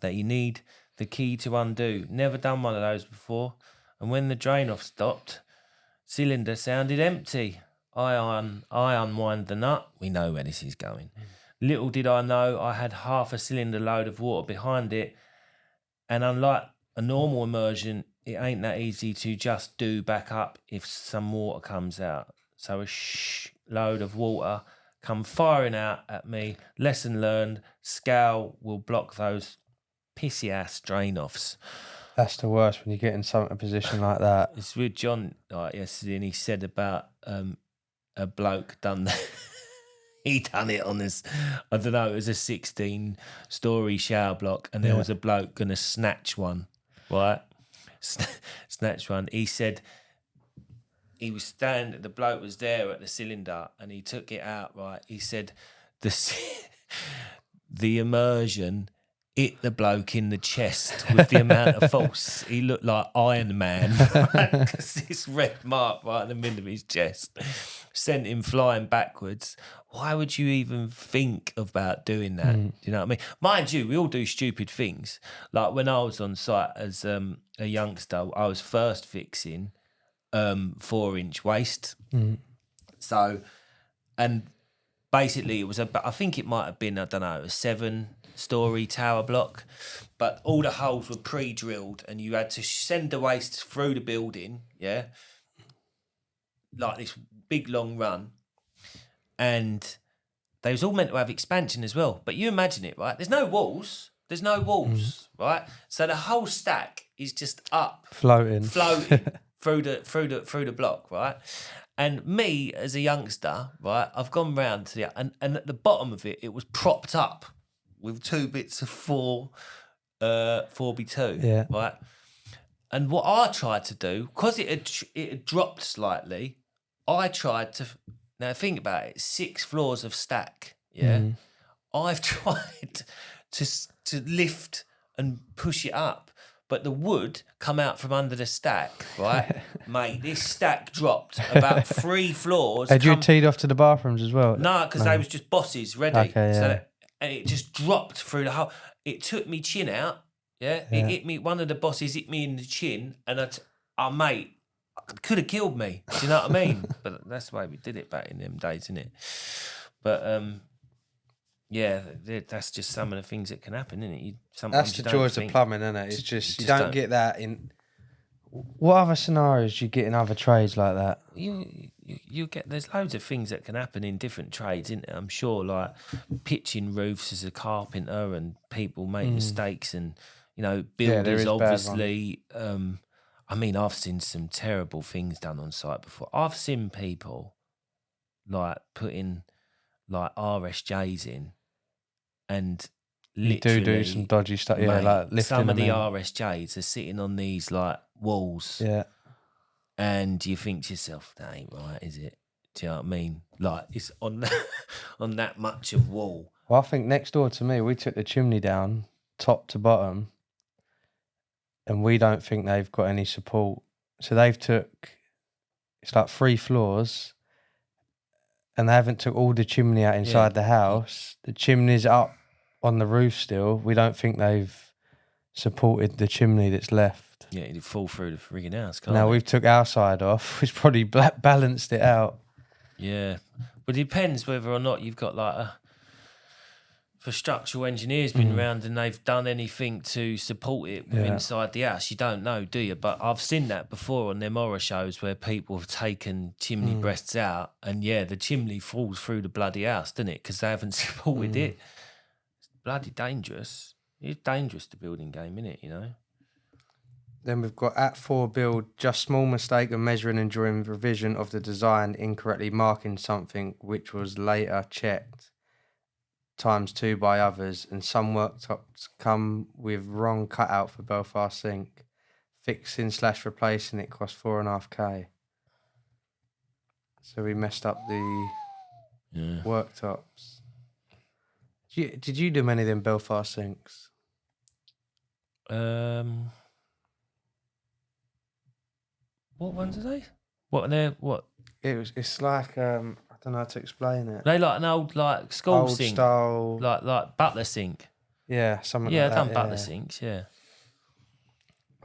Speaker 1: that you need the key to undo. Never done one of those before. And when the drain off stopped, cylinder sounded empty. I unwind the nut. We know where this is going. Little did I know I had half a cylinder load of water behind it. And unlike a normal immersion, it ain't that easy to just do back up if some water comes out. So a load of water come firing out at me. Lesson learned, scale will block those pissy ass drain offs.
Speaker 2: That's the worst when you get in a position like that.
Speaker 1: It's with John yesterday, and he said about a bloke done that. He done it on this, I don't know, it was a 16-story shower block, and there was a bloke going to snatch one, right? Snatch one. He said he was the bloke was there at the cylinder, and he took it out, right? He said the immersion hit the bloke in the chest with the amount of force. He looked like Iron Man, because this red mark right in the middle of his chest sent him flying backwards. Why would you even think about doing that? Do you know what I mean? Mind you, we all do stupid things. Like when I was on site as a youngster, I was first fixing 4-inch waist. So, and basically it was I think it might have been, I don't know, a 7-story tower block, but all the holes were pre-drilled, and you had to send the waste through the building, like this big long run, and they was all meant to have expansion as well. But you imagine it, right? There's no walls, right? So the whole stack is just up, floating through the block, right? And me as a youngster, right, I've gone round to and at the bottom of it, it was propped up with 2 bits of 4x2, right? And what I tried to do, because it had dropped slightly, I tried to, now think about it, 6 floors of stack, I've tried to lift and push it up, but the wood come out from under the stack, right? Mate, this stack dropped about 3 floors.
Speaker 2: Had you teed off to the bathrooms as well?
Speaker 1: No, because they was just bosses ready.
Speaker 2: Okay,
Speaker 1: so and it just dropped through the whole. It took me chin out. It hit me. One of the bosses hit me in the chin, and mate, could have killed me. Do you know what I mean? But that's the way we did it back in them days, isn't it? But that's just some of the things that can happen, isn't it?
Speaker 2: That's the joys of plumbing, isn't it? It's just you don't get that in. What other scenarios do you get in other trades like that?
Speaker 1: You get, there's loads of things that can happen in different trades, isn't it? I'm sure, like pitching roofs as a carpenter, and people make mistakes, and builders obviously. I mean, I've seen some terrible things done on site before. I've seen people like putting like RSJs in, and literally
Speaker 2: you do some dodgy stuff. Yeah,
Speaker 1: mate,
Speaker 2: like lifting
Speaker 1: some of the
Speaker 2: in.
Speaker 1: RSJs are sitting on these like walls.
Speaker 2: Yeah.
Speaker 1: And you think to yourself, that ain't right, is it? Do you know what I mean? Like, it's on on that much of wall.
Speaker 2: Well, I think next door to me, we took the chimney down top to bottom, and we don't think they've got any support. So it's like 3 floors, and they haven't took all the chimney out inside the house. The chimney's up on the roof still. We don't think they've supported the chimney that's left.
Speaker 1: Yeah, it'd fall through the frigging house, can't
Speaker 2: Now
Speaker 1: it?
Speaker 2: we've took our side off, which probably balanced it out.
Speaker 1: Yeah. But it depends whether or not you've got like for structural engineers been around and they've done anything to support it inside the house. You don't know, do you? But I've seen that before on them horror shows where people have taken chimney breasts out, and the chimney falls through the bloody house, doesn't it? Because they haven't supported it. It's bloody dangerous. It's dangerous, the building game, isn't it,
Speaker 2: Then we've got at 4 build, just small mistake of measuring and during revision of the design, incorrectly marking something which was later checked ×2 by others, and some worktops come with wrong cutout for Belfast sink. Fixing/replacing it cost 4.5k. So we messed up the worktops. Did you do many of them Belfast sinks?
Speaker 1: What ones are they? What are they? What?
Speaker 2: It's like I don't know how to explain it.
Speaker 1: They like an old like school
Speaker 2: Old
Speaker 1: sink,
Speaker 2: style.
Speaker 1: like butler sink.
Speaker 2: Yeah, something
Speaker 1: Yeah,
Speaker 2: like
Speaker 1: I've
Speaker 2: that.
Speaker 1: done butler sinks. Yeah.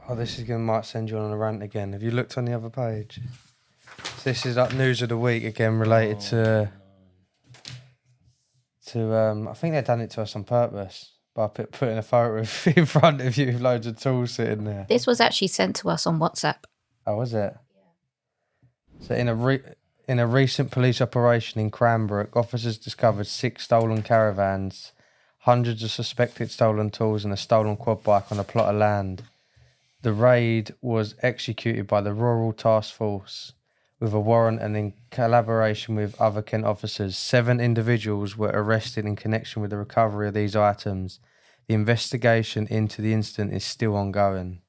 Speaker 2: Oh, this is gonna might send you on a rant again. Have you looked on the other page? So this is like news of the week again, related to I think they've done it to us on purpose by putting a photo in front of you with loads of tools sitting there.
Speaker 3: This was actually sent to us on WhatsApp.
Speaker 2: Oh, was it? So in a recent police operation in Cranbrook, officers discovered 6 stolen caravans, hundreds of suspected stolen tools, and a stolen quad bike on a plot of land. The raid was executed by the Rural Task Force with a warrant, and in collaboration with other Kent officers. 7 individuals were arrested in connection with the recovery of these items. The investigation into the incident is still ongoing.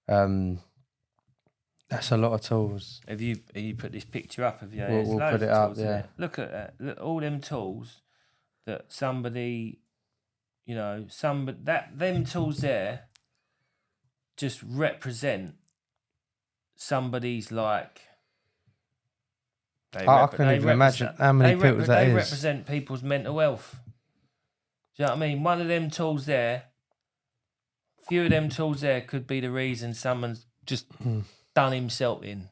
Speaker 2: That's a lot of tools.
Speaker 1: Have you put this picture up? Have you?
Speaker 2: We'll
Speaker 1: There's
Speaker 2: put
Speaker 1: loads
Speaker 2: it
Speaker 1: of
Speaker 2: up,
Speaker 1: tools in
Speaker 2: yeah.
Speaker 1: there. Look at that. Look, all them tools that somebody, them tools there just represent somebody's like.
Speaker 2: I couldn't even imagine how many people that
Speaker 1: They
Speaker 2: is.
Speaker 1: represent people's mental health. Do you know what I mean? One of them tools there, few of them tools there could be the reason someone's just done himself in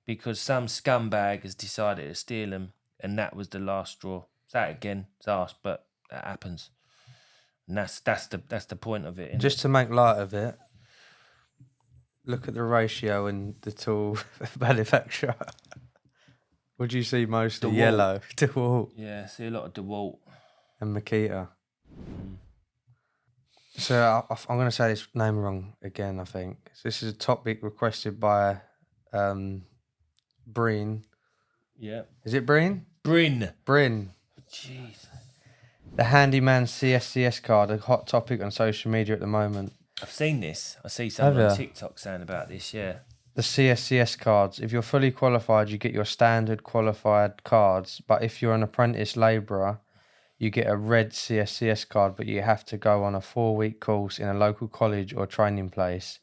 Speaker 1: because some scumbag has decided to steal them, and that was the last straw. That again, it's harsh, but that happens, and that's the point of it.
Speaker 2: Just to make light of it, look at the ratio in the tool manufacturer. Would you see mostly
Speaker 1: DeWalt.
Speaker 2: yellow? DeWalt
Speaker 1: Yeah, see a lot of DeWalt.
Speaker 2: and Makita. So I'm going to say this name wrong again, I think. So this is a topic requested by Breen.
Speaker 1: Yeah,
Speaker 2: Is it Breen?
Speaker 1: Bryn.
Speaker 2: Bryn.
Speaker 1: Jeez,
Speaker 2: The handyman CSCS card, a hot topic on social media at the moment.
Speaker 1: I've seen this. I see someone
Speaker 2: Have
Speaker 1: on
Speaker 2: ya?
Speaker 1: TikTok saying about this. Yeah.
Speaker 2: The CSCS cards, if you're fully qualified, you get your standard qualified cards. But if you're an apprentice labourer, you get a red CSCS card, but you have to go on a 4-week course in a local college or training place.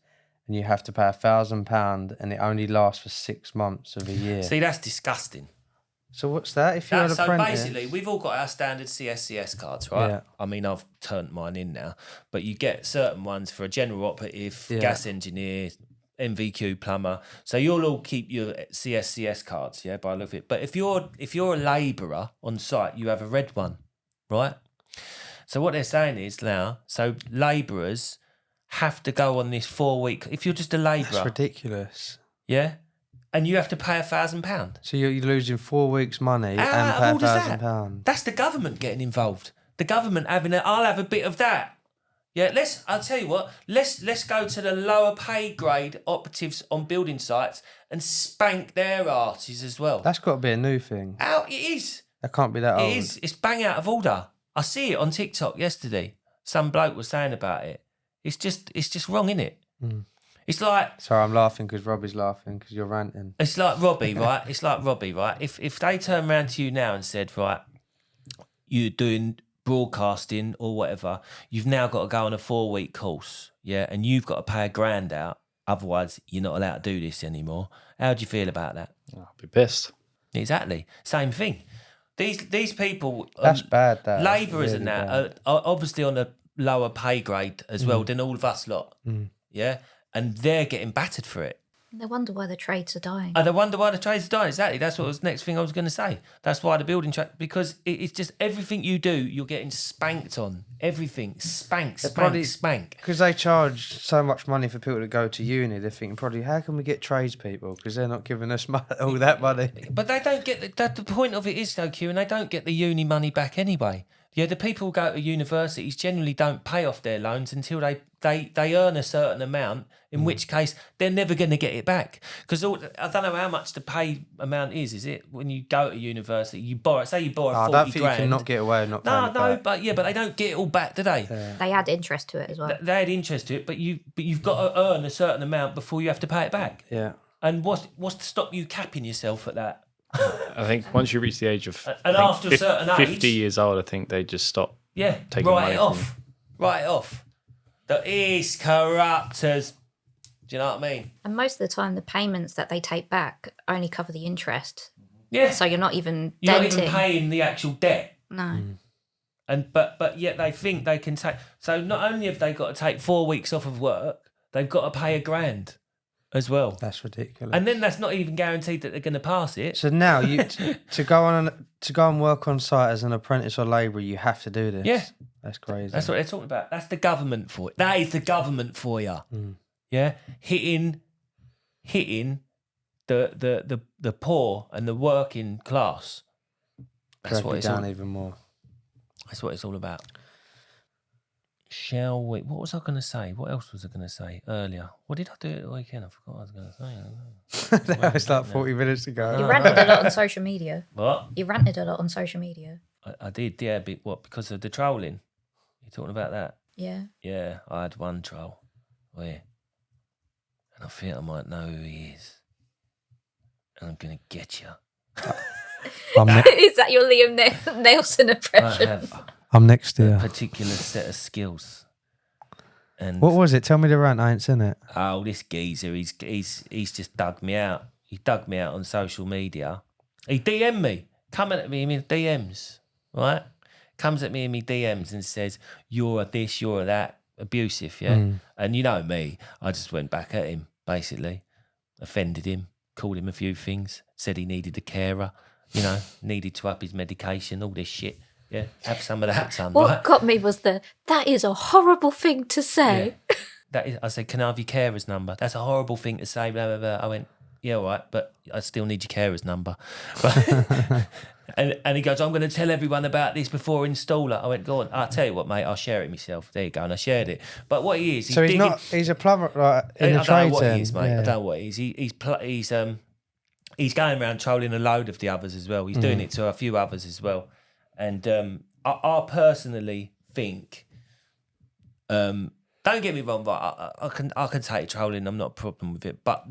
Speaker 2: And you have to pay £1,000, and it only lasts for 6 months of a year.
Speaker 1: See, that's disgusting.
Speaker 2: So what's that? If you're an
Speaker 1: So
Speaker 2: apprentice,
Speaker 1: basically, we've all got our standard CSCS cards, right?
Speaker 2: Yeah.
Speaker 1: I mean, I've turned mine in now, but you get certain ones for a general operative,
Speaker 2: Yeah.
Speaker 1: gas engineer, MVQ plumber. So you'll all keep your CSCS cards, yeah, by the look of it. But if you're a labourer on site, you have a red one, right? So what they're saying is now, so labourers have to go on this 4-week. If you're just a labourer,
Speaker 2: that's ridiculous.
Speaker 1: yeah, and you have to pay £1,000.
Speaker 2: So you're losing 4 weeks' money
Speaker 1: How
Speaker 2: and
Speaker 1: out
Speaker 2: pay
Speaker 1: of order is that?
Speaker 2: £1,000.
Speaker 1: That's the government getting involved. The government having I'll have a bit of that. Yeah, I'll tell you what, let's go to the lower pay grade operatives on building sites and spank their arses as well.
Speaker 2: That's got to be a new thing.
Speaker 1: How it is.
Speaker 2: That can't be that old.
Speaker 1: It is. It's bang out of order. I see it on TikTok yesterday. Some bloke was saying about it. It's just wrong, innit? It's like
Speaker 2: Sorry, I'm laughing because Robbie's laughing because you're ranting.
Speaker 1: It's like Robbie, right? It's like Robbie, right? If they turn around to you now and said, right, you're doing broadcasting or whatever, you've now got to go on a 4-week course, yeah, and you've got to pay £1,000 out, otherwise you're not allowed to do this anymore. How do you feel about that?
Speaker 5: I'll be pissed.
Speaker 1: Exactly, same thing. These people,
Speaker 2: That's bad, that.
Speaker 1: labourers
Speaker 2: Really
Speaker 1: and that
Speaker 2: bad.
Speaker 1: are obviously on a lower pay grade as well than all of us lot, yeah, and they're getting battered for it.
Speaker 3: No wonder why the trades are dying.
Speaker 1: And I wonder why the trades are dying. Exactly. That's what was the next thing I was going to say. That's why the building trade, because it's just everything you do, you're getting spanked on. Everything. Spank.
Speaker 2: Because they charge so much money for people to go to uni, they're thinking probably, how can we get tradespeople? Because they're not giving us all that money.
Speaker 1: But they don't get the point of it is though, Kieran, they don't get the uni money back anyway. Yeah, the people who go to universities generally don't pay off their loans until they earn a certain amount, in which case they're never going to get it back. Because I don't know how much the pay amount is. Is it when you go to university, you borrow, say you borrow 40
Speaker 2: I don't think
Speaker 1: grand.
Speaker 2: you can not get away with not paying it back.
Speaker 1: but they don't get it all back, do they?
Speaker 3: They add interest to it as well.
Speaker 1: They had interest to it, but you've got to earn a certain amount before you have to pay it back.
Speaker 2: Yeah.
Speaker 1: And what's to stop you capping yourself at that?
Speaker 5: I think once you reach the age of
Speaker 1: And after a certain age-
Speaker 5: 50 years old, I think they just stop.
Speaker 1: Yeah,
Speaker 5: Taking
Speaker 1: write
Speaker 5: money
Speaker 1: it
Speaker 5: from
Speaker 1: off. Write it off. The East corruptors. Do you know what I mean?
Speaker 3: And most of the time, the payments that they take back only cover the interest.
Speaker 1: Yeah.
Speaker 3: So you're not even
Speaker 1: You're not
Speaker 3: denting.
Speaker 1: even paying the actual debt.
Speaker 3: No.
Speaker 1: And but yet they think they can take. So not only have they got to take 4 weeks off of work, they've got to pay $1,000 as well.
Speaker 2: That's ridiculous.
Speaker 1: And then that's not even guaranteed that they're going to pass it.
Speaker 2: So now to go and work on site as an apprentice or labourer, you have to do this.
Speaker 1: Yeah.
Speaker 2: That's crazy.
Speaker 1: That's what they're talking about. That's the government for it. That is the government for you. Yeah, hitting the poor and the working class. That's
Speaker 2: Drag
Speaker 1: what
Speaker 2: you
Speaker 1: it's
Speaker 2: down
Speaker 1: all.
Speaker 2: even more.
Speaker 1: That's what it's all about. Shall we? What was I going to say? What else was I going to say earlier? What did I do at the weekend? I forgot what I was going to say.
Speaker 2: That was like 40 minutes ago.
Speaker 3: You ranted a lot on social media.
Speaker 1: What?
Speaker 3: You ranted a lot on social media.
Speaker 1: I did, yeah. What? Because of the trolling? You talking about that?
Speaker 3: Yeah.
Speaker 1: Yeah, I had one troll. Where? And I think I might know who he is. And I'm going to get you.
Speaker 3: Is that your Liam Nelson
Speaker 1: I
Speaker 3: impression?
Speaker 1: have
Speaker 2: I'm next to
Speaker 1: a
Speaker 2: you.
Speaker 1: particular set of skills. And
Speaker 2: What was it? Tell me the rant. I ain't seen it.
Speaker 1: oh, this geezer, he's just dug me out. He dug me out on social media. He DM'd me, coming at me in his DMs, right? Comes at me in my DMs and says, "You're a this, you're a that," abusive, yeah. And you know me, I just went back at him, basically, offended him, called him a few things, said he needed a carer, needed to up his medication, all this shit. Yeah, have some of that, son.
Speaker 3: What
Speaker 1: right?
Speaker 3: got me was that is a horrible thing to say.
Speaker 1: Yeah. That is, I said, "Can I have your carer's number?" That's a horrible thing to say. Blah blah blah. I went, "Yeah, all right, but I still need your carer's number." and he goes, "I'm going to tell everyone about this before installer." I went, "Go on. I'll tell you what, mate. I'll share it myself." There you go, and I shared it. But what he is,
Speaker 2: So he's a plumber, like, in the
Speaker 1: I
Speaker 2: trade
Speaker 1: don't know what
Speaker 2: then?
Speaker 1: he is, mate.
Speaker 2: Yeah.
Speaker 1: I don't know what he is. He's going around trolling a load of the others as well. He's doing it to a few others as well. And I personally think, don't get me wrong, but I can take trolling. I'm not a problem with it. But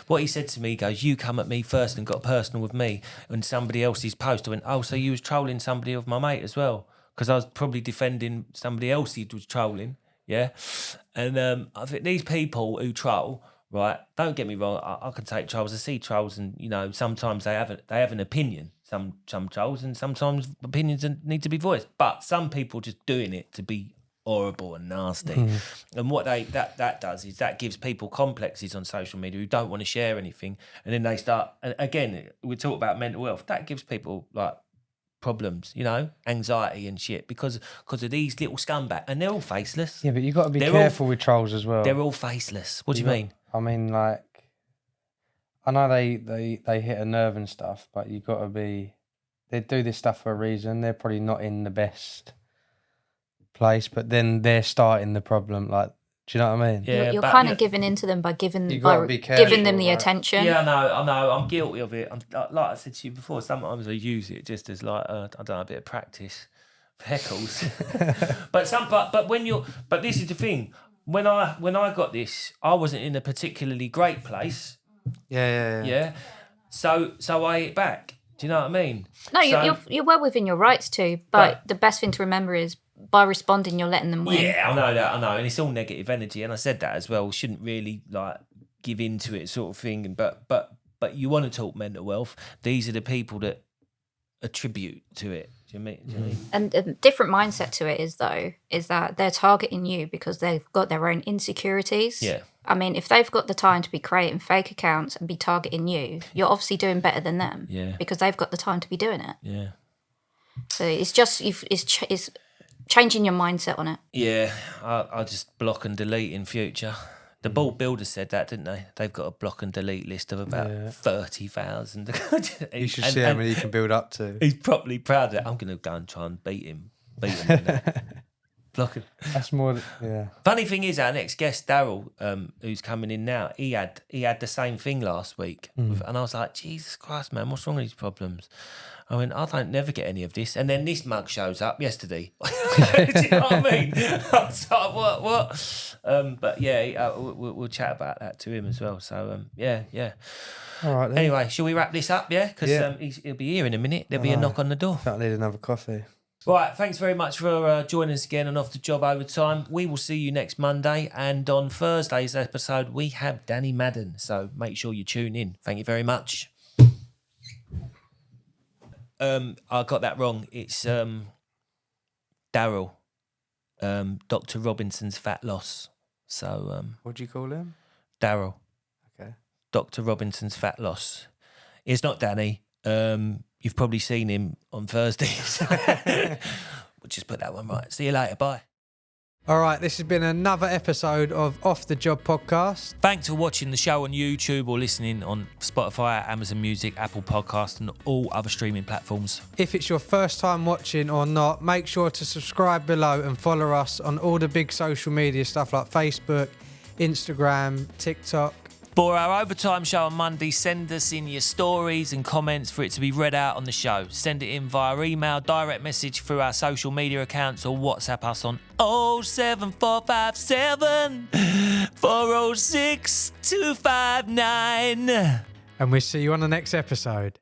Speaker 1: what he said to me, he goes, "You come at me first and got personal with me and somebody else's post." I went, "Oh, so you was trolling somebody of my mate as well?" Because I was probably defending somebody else he was trolling. Yeah, and I think these people who troll. Right, don't get me wrong. I can take trolls. I see trolls, and sometimes they have an opinion. Some trolls, and sometimes opinions need to be voiced. But some people just doing it to be horrible and nasty. And what that does is that gives people complexes on social media who don't want to share anything, and then they start. And again, we talk about mental health. That gives people like problems, anxiety and shit because of these little scumbags, and they're all faceless.
Speaker 2: Yeah, but you've got to be
Speaker 1: They're
Speaker 2: careful with trolls as well.
Speaker 1: They're all faceless. What do you mean?
Speaker 2: I mean, like, I know they hit a nerve and stuff, but you got to be. They do this stuff for a reason. They're probably not in the best place, but then they're starting the problem. Like, do you know what I mean?
Speaker 1: Yeah,
Speaker 3: You're
Speaker 1: but,
Speaker 3: kind of giving into them by giving
Speaker 2: You gotta be careful,
Speaker 3: giving them the
Speaker 2: right?
Speaker 3: attention.
Speaker 1: Yeah, I know. I'm guilty of it. Like I said to you before, sometimes I use it just as like I don't know, a bit of practice for heckles. but this is the thing. When I got this, I wasn't in a particularly great place.
Speaker 2: Yeah.
Speaker 1: Yeah. So I hit back. Do you know what I mean?
Speaker 3: No,
Speaker 1: So-
Speaker 3: you're well within your rights to, but the best thing to remember is by responding, you're letting them win.
Speaker 1: Yeah, I know that. I know, and it's all negative energy, and I said that as well. Shouldn't really like give into it, sort of thing. But you want to talk mental health. These are the people that attribute to it. Do you mean?
Speaker 3: And a different mindset to it is that they're targeting you because they've got their own insecurities.
Speaker 1: Yeah.
Speaker 3: I mean, if they've got the time to be creating fake accounts and be targeting you, you're obviously doing better than them.
Speaker 1: Yeah.
Speaker 3: Because they've got the time to be doing it.
Speaker 1: Yeah.
Speaker 3: So it's just it's changing your mindset on it.
Speaker 1: Yeah, I'll just block and delete in future. The ball builders said that, didn't they? They've got a block and delete list of about 30,000.
Speaker 2: You should see how many you can build up to.
Speaker 1: He's probably proud of it. I'm going to go and try and beat him. In that. Blocking.
Speaker 2: That's more, yeah.
Speaker 1: Funny thing is, our next guest, Daryl, who's coming in now, he had the same thing last week, and I was like, Jesus Christ, man, what's wrong with these problems? I went, I don't never get any of this, and then this mug shows up yesterday. Do you know what I mean? I was like, what? But yeah, we'll chat about that to him as well. So yeah.
Speaker 2: All right then.
Speaker 1: Anyway, shall we wrap this up? Yeah, because
Speaker 2: Yeah.
Speaker 1: he'll be here in a minute. There'll be a knock on the door.
Speaker 2: I think I need another coffee.
Speaker 1: Right, thanks very much for joining us again on Off the Job Overtime. We will see you next Monday, and on Thursday's episode we have Danny Madden, so make sure you tune in. Thank you very much. I got that wrong. It's Daryl, Dr. Robinson's fat loss. So
Speaker 2: What do you call him?
Speaker 1: Daryl,
Speaker 2: Okay.
Speaker 1: Dr. Robinson's fat loss. It's not Danny. You've probably seen him on Thursdays. We'll just put that one right. See you later. Bye.
Speaker 4: All right, this has been another episode of Off the Job podcast.
Speaker 1: Thanks for watching the show on YouTube or listening on Spotify, Amazon Music, Apple Podcast, and all other streaming platforms.
Speaker 4: If it's your first time watching or not, make sure to subscribe below and follow us on all the big social media stuff like Facebook, Instagram, TikTok.
Speaker 1: For our overtime show on Monday, send us in your stories and comments for it to be read out on the show. Send it in via email, direct message through our social media accounts, or WhatsApp us on 07457 406 259.
Speaker 4: And we'll see you on the next episode.